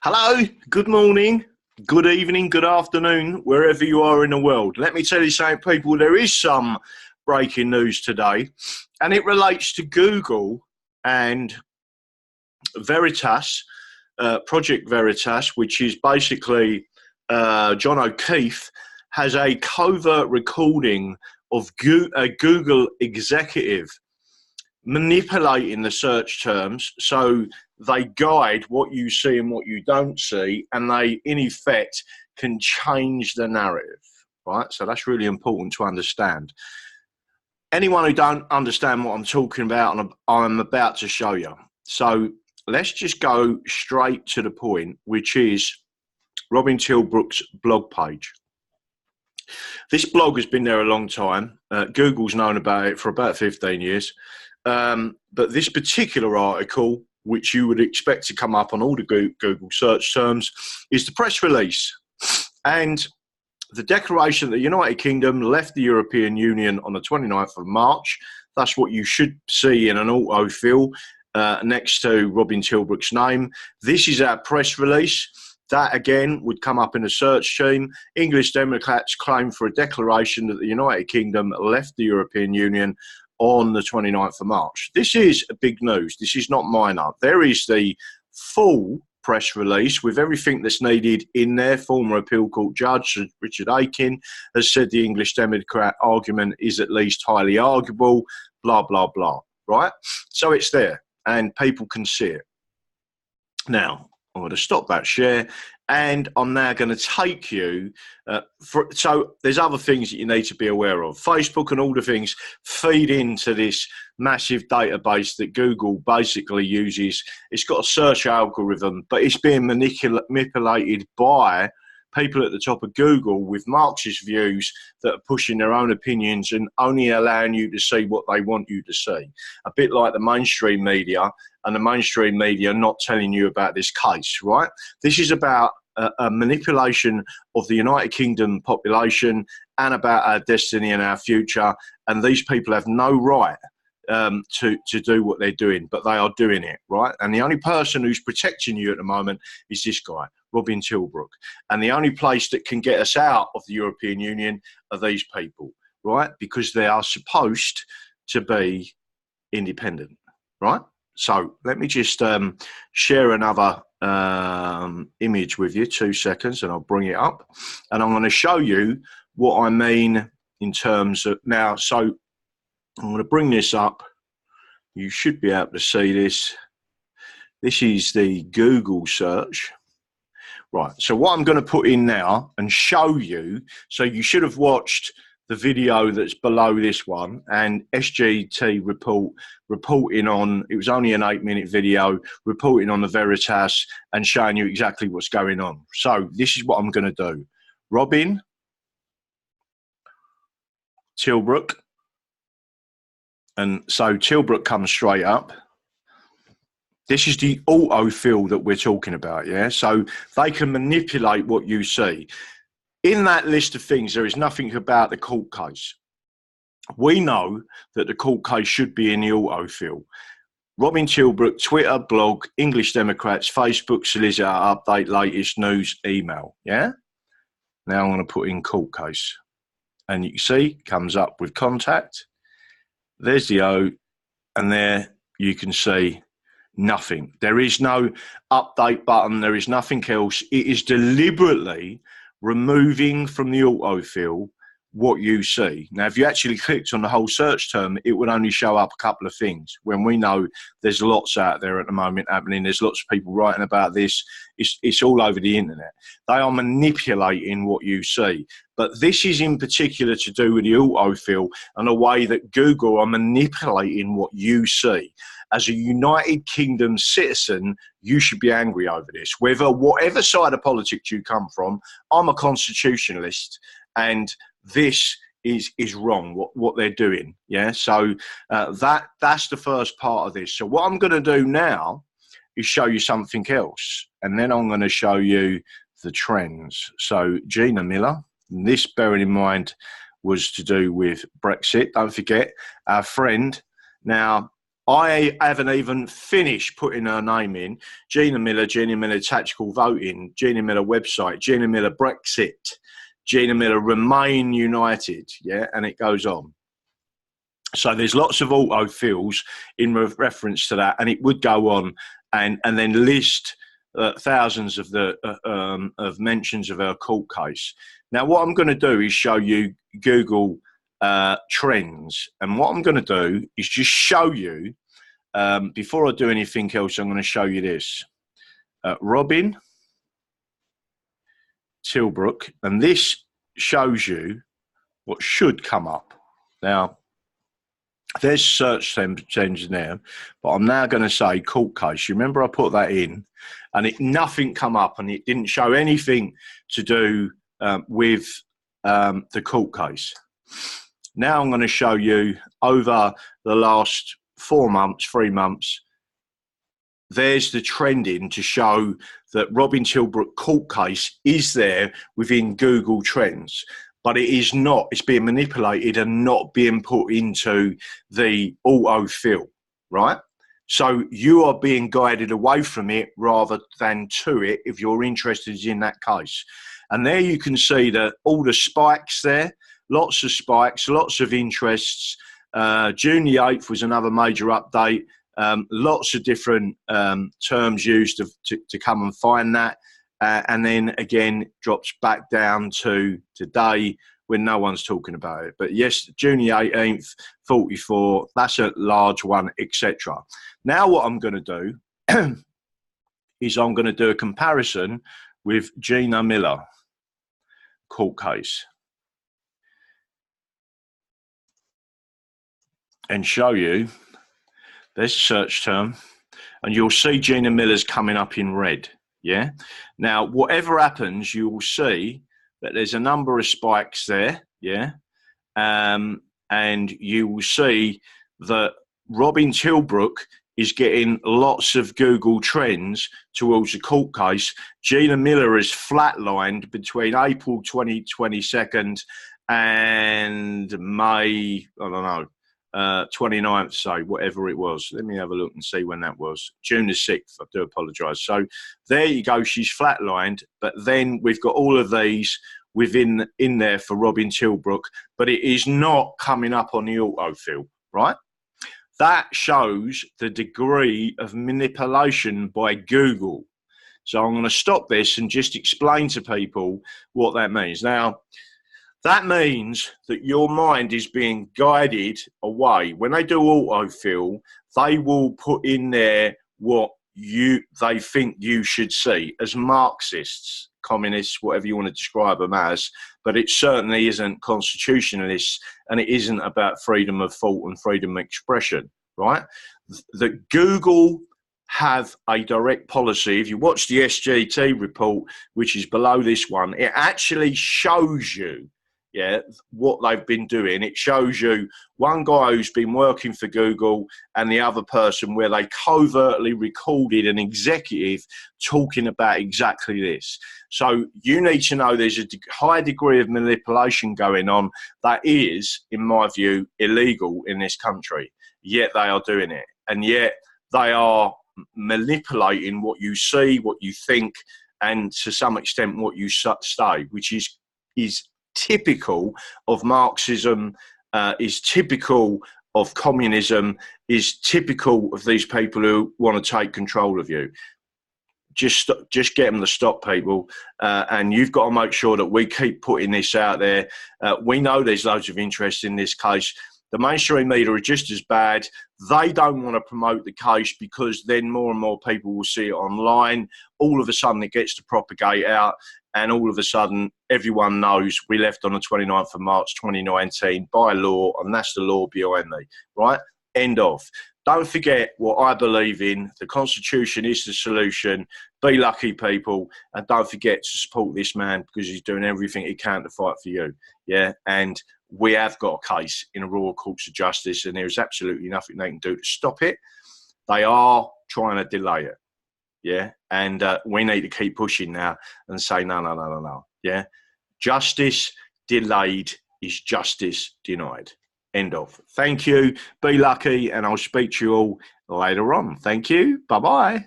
Hello, good morning, good evening, good afternoon, wherever you are in the world. Let me tell you something, people, there is some breaking news today, and it relates to Google and Veritas, Project Veritas, which is basically John O'Keefe has a covert recording of a Google executive manipulating the search terms so they guide what you see and what you don't see, and they in effect can change the narrative, right? So that's really important to understand. Anyone who don't understand what I'm talking about, I'm about to show you. So let's just go straight to the point, which is Robin Tilbrook's blog page. This blog has been there a long time. Google's known about it for about 15 years. But this particular article, which you would expect to come up on all the Google search terms, is the press release. And the declaration that the United Kingdom left the European Union on the 29th of March. That's what you should see in an autofill next to Robin Tilbrook's name. This is our press release. That, again, would come up in a search team. English Democrats claim for a declaration that the United Kingdom left the European Union on the 29th of March. This is big news. This is not minor. There is the full press release with everything that's needed in there. Former appeal court judge Richard Aiken has said the English Democrat argument is at least highly arguable, blah, blah, blah, right? So it's there and people can see it. Now, I'm going to stop that share, and I'm now going to take you so there's other things that you need to be aware of. Facebook and all the things feed into this massive database that Google basically uses. It's got a search algorithm, but it's being manipulated by people at the top of Google with Marxist views that are pushing their own opinions and only allowing you to see what they want you to see. A bit like the mainstream media, and the mainstream media not telling you about this case, right? This is about a manipulation of the United Kingdom population and about our destiny and our future. And these people have no right to do what they're doing, but they are doing it, right? And the only person who's protecting you at the moment is this guy, Robin Tilbrook. And the only place that can get us out of the European Union are these people, right? Because they are supposed to be independent, right? So let me just share another image with you, 2 seconds, and I'll bring it up. And I'm going to show you what I mean in terms of now. So I'm going to bring this up. You should be able to see this. This is the Google search. Right, so what I'm going to put in now and show you, so you should have watched the video that's below this one, and SGT reporting on, it was only an 8-minute video, reporting on the Veritas and showing you exactly what's going on. So this is what I'm going to do. Robin Tilbrook, and so Tilbrook comes straight up. This is the autofill that we're talking about, yeah? So they can manipulate what you see. In that list of things, there is nothing about the court case. We know that the court case should be in the autofill. Robin Tilbrook, Twitter, blog, English Democrats, Facebook, solicitor, update, latest news, email, yeah? Now I'm going to put in court case. And you can see, comes up with contact. There's the O, and there you can see nothing. There is no update button. There is nothing else. It is deliberately removing from the autofill what you see. Now, if you actually clicked on the whole search term, it would only show up a couple of things, when we know there's lots out there at the moment happening. There's lots of people writing about this. It's all over the internet. They are manipulating what you see. But this is in particular to do with the autofill and the way that Google are manipulating what you see. As a United Kingdom citizen, you should be angry over this. Whatever side of politics you come from, I'm a constitutionalist, and this is wrong, what they're doing. Yeah, so that's the first part of this. So what I'm going to do now is show you something else, and then I'm going to show you the trends. So Gina Miller, this, bearing in mind, was to do with Brexit. Don't forget, our friend. Now, I haven't even finished putting her name in. Gina Miller Tactical Voting, Gina Miller website, Gina Miller Brexit, Gina Miller Remain United, yeah, and it goes on. So there's lots of autofills in reference to that, and it would go on and then list thousands of the of mentions of her court case. Now, what I'm going to do is show you Google trends, and what I'm going to do is just show you before I do anything else. I'm going to show you this, Robin Tilbrook, and this shows you what should come up. Now, there's search engine there, but I'm now going to say court case. You remember I put that in, and nothing come up, and it didn't show anything to do with the court case. Now I'm going to show you over the last 4 months, 3 months. There's the trending to show that Robin Tilbrook court case is there within Google Trends. But it is not. It's being manipulated and not being put into the autofill, right? So you are being guided away from it rather than to it if you're interested in that case. And there you can see that all the spikes there, lots of spikes, lots of interests. June the 8th was another major update. Lots of different terms used to come and find that. And then again drops back down to today when no one's talking about it. But yes, June the 18th, 44, that's a large one, etc. Now what I'm going to do is I'm going to do a comparison with Gina Miller court case and show you, there's a search term, and you'll see Gina Miller's coming up in red. Yeah. Now, whatever happens, you will see that there's a number of spikes there. Yeah. And you will see that Robin Tilbrook is getting lots of Google trends towards the court case. Gina Miller is flatlined between April 2022 and May, I don't know, 29th, say, whatever it was. Let me have a look and see when that was. June the 6th, I do apologise. So there you go, she's flatlined, but then we've got all of these in there for Robin Tilbrook, but it is not coming up on the autofill, right? That shows the degree of manipulation by Google. So I'm going to stop this and just explain to people what that means. Now, that means that your mind is being guided away. When they do autofill, they will put in there what they think you should see as Marxists, communists, whatever you want to describe them as. But it certainly isn't constitutionalist, and it isn't about freedom of thought and freedom of expression, right? That Google have a direct policy. If you watch the SGT report, which is below this one, it actually shows you what they've been doing. It shows you one guy who's been working for Google and the other person where they covertly recorded an executive talking about exactly this. So you need to know there's a high degree of manipulation going on that is, in my view, illegal in this country. Yet they are doing it. And yet they are manipulating what you see, what you think, and to some extent what you say, which is typical of Marxism, is typical of communism, is typical of these people who want to take control of you. Just get them to stop, people, and you've got to make sure that we keep putting this out there. We know there's loads of interest in this case. The mainstream media are just as bad. They don't want to promote the case because then more and more people will see it online. All of a sudden it gets to propagate out, and all of a sudden everyone knows we left on the 29th of March 2019 by law, and that's the law behind me, right? End of. Don't forget what I believe in. The Constitution is the solution. Be lucky, people, and don't forget to support this man because he's doing everything he can to fight for you. Yeah, and we have got a case in the Royal Courts of Justice, and there is absolutely nothing they can do to stop it. They are trying to delay it. Yeah, and we need to keep pushing now and say no. Yeah, justice delayed is justice denied. End of. Thank you. Be lucky, and I'll speak to you all later on. Thank you. Bye-bye.